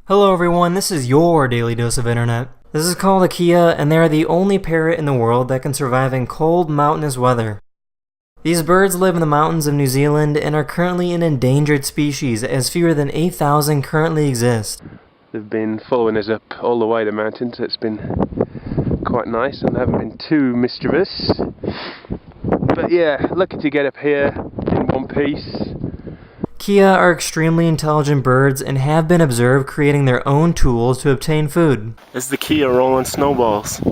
Hello everyone, this is your daily dose of internet. This is called a Kia, and they are the only parrot in the world that can survive in cold, mountainous weather. These birds live in the mountains of New Zealand and are currently an endangered species, as fewer than 8,000 currently exist. They've been following us up all the way the mountain, so it's been quite nice and they haven't been too mischievous. But yeah, lucky to get up here in one piece. Kia are extremely intelligent birds and have been observed creating their own tools to obtain food. It's the Kia rolling snowballs.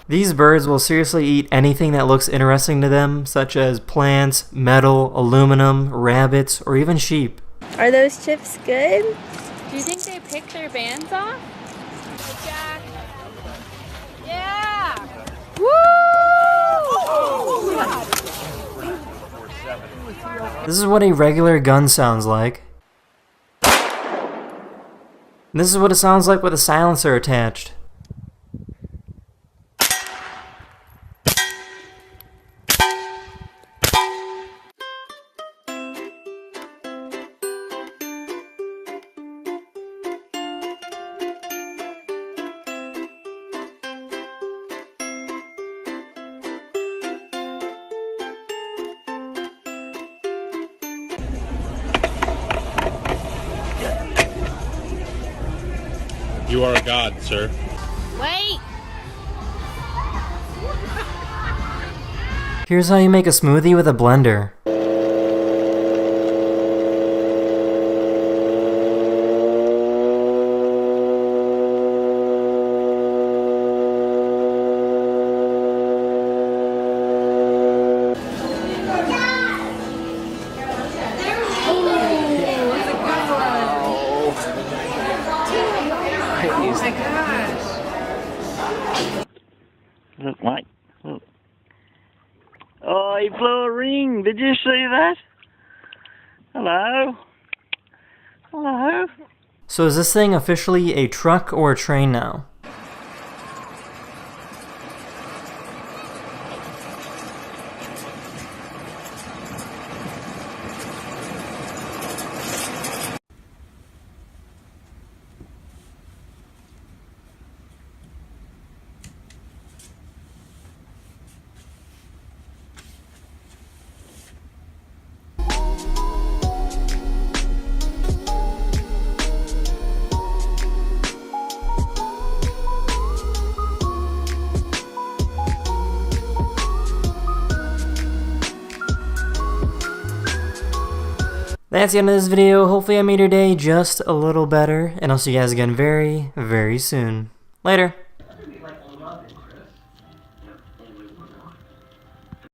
These birds will seriously eat anything that looks interesting to them, such as plants, metal, aluminum, rabbits, or even sheep. Are those chips good? Do you think they pick their bands off? Jack. Yeah! Woo! This is what a regular gun sounds like. And this is what it sounds like with a silencer attached. You are a god, sir. Wait! Here's how you make a smoothie with a blender. Look, Mike. Look. Oh, he blew a ring. Did you see that? Hello? Hello? So is this thing officially a truck or a train now? That's the end of this video. Hopefully I made your day just a little better, and I'll see you guys again very, very soon. Later.